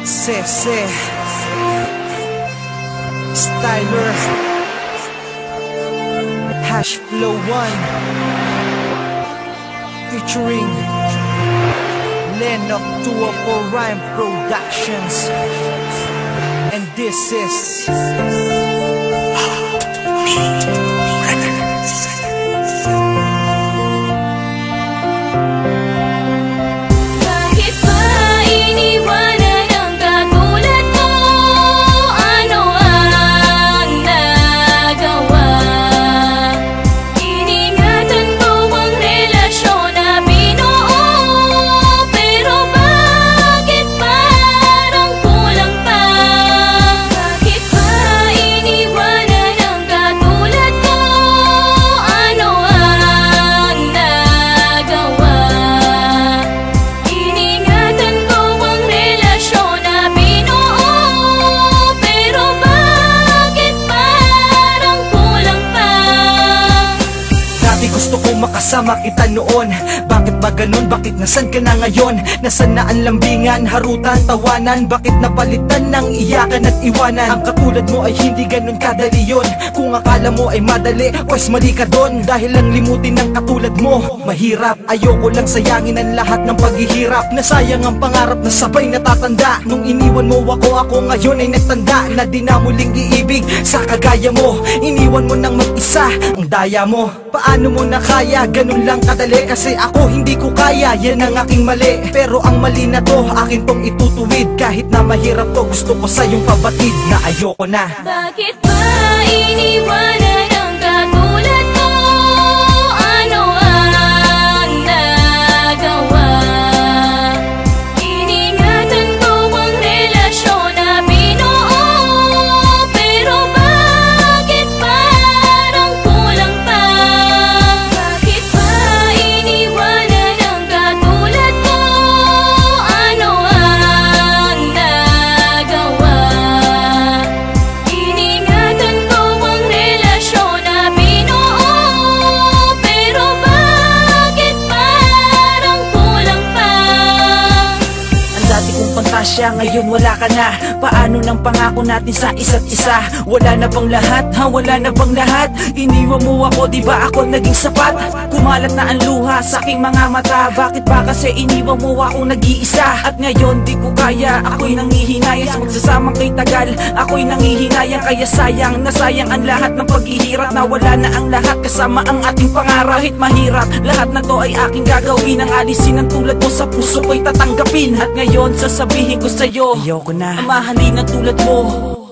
Sese Styler Hash Flow 1 featuring Len of 204 Rhyme Productions, and this is makasama kita noon. Bakit ba ganun? Bakit nasan ka na ngayon? Nasan na ang lambingan, harutan, tawanan? Bakit napalitan ng iyakan at iwanan? Ang katulad mo ay hindi ganun kadali yun. Kung akala mo ay madali, pues mali ka doon. Dahil lang limutin ng katulad mo mahirap. Ayoko lang sayangin ang lahat ng paghihirap. Nasayang ang pangarap na sabay natatanda. Nung iniwan mo ako ngayon ay nagtanda. Na di na muling iibig sa kagaya mo. Iniwan mo nang mag-isa ang daya mo. Paano mo na kaya? Ganun lang kadali. Kasi ako hindi ko kaya, yan ang aking mali. Pero ang mali na to, akin tong itutuwid. Kahit na mahirap to, gusto ko sa'yong pabatid na ayoko na. Bakit ba iniwanan ang katulad mo? Ano ang nagawa? Iningatan ko ang relasyon na binuo. Pero bakit parang kulang pa? Bakit ba iniwanan ang katulad mo? Ano ang nagawa? Iningatan ko ang relasyon na binuo. Pero bakit parang kulang pa? Ang dati kong pantasya, ngayon wala ka na. Paano ng pangako natin sa isa't isa? Wala na bang lahat? Ha? Wala na bang lahat? Iniwan mo ako, di ba ako naging sapat? Kumalat na ang luha sa aking mga mata. Bakit ba kasi iniwan mo ako nag-iisa? At ngayon di ko kaya, ako'y nangihinayang. Sa magsasamang kay tagal, ako'y nangihinayang. Kaya sayang, nasayang ang lahat ng paghihirap. Nawala na ang lahat kasama ang ating pangarap. Kahit mahirap, lahat na to ay aking gagawin. Ang alisin ng tulad mo sa puso ko'y tatanggapin. At ngayon sasabihin ko sa'yo, ayoko na mahalin na tulad mo.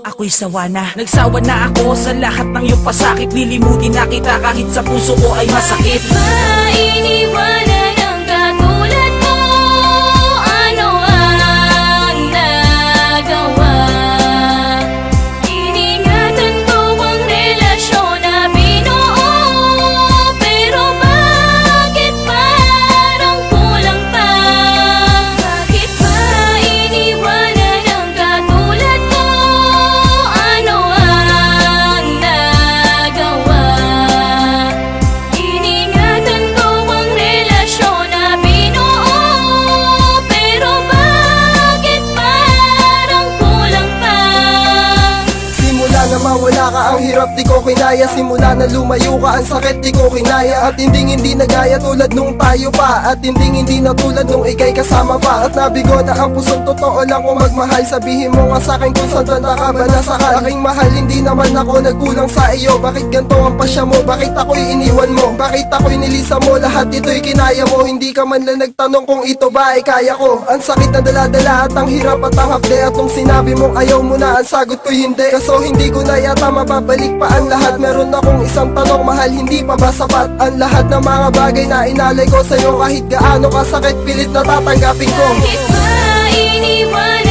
Ako'y sawa na. Nagsawa na ako sa lahat ng iyong pasakit. Nilimutin na kita kahit sa puso ko ay masakit. Bakit ba iniwanan ang katulad mo? Ano ang nagawa? Iningatan ko ang relasyon na binuo. Pero bakit parang kulang pa? Bakit ba iniwanan ang katulad mo? Ano ang nagawa? Iningatan ko ang relasyon na binuo. Pero bakit parang kulang pa? Simula na mawala ka, ang hirap di ko kinaya. Simula na lumayo ka, ang sakit di ko kinaya. At hindi nagaya tulad nung tayo pa. At hindi na tulad nung ikay kasama pa. At nabigo na ang pusong totoo lang kung magmahal. Sabihin mo nga sa'kin kung saan tanda ka ba nasakal. Aking mahal, hindi naman ako nagkulang sa iyo. Bakit ganito ang pasya mo? Bakit ako'y iniwan mo? Bakit ako'y nilisa mo? Lahat ito'y kinaya mo. Hindi ka man lang nagtanong kung ito ba ay kaya ko. Ang sakit na dala-dala at ang hirap at ang hapde. At nung sinabi mong ayaw mo na, ang sagot ko'y hindi. Kaso hindi ko na yata mababalik pa ang lahat. Meron akong isang tanong, mahal, hindi pa ba sapat? Ang lahat ng mga bagay na inalay ko sa'yo. Kahit gaano kasakit, pilit na tatanggapin ko. Bakit ba iniwanan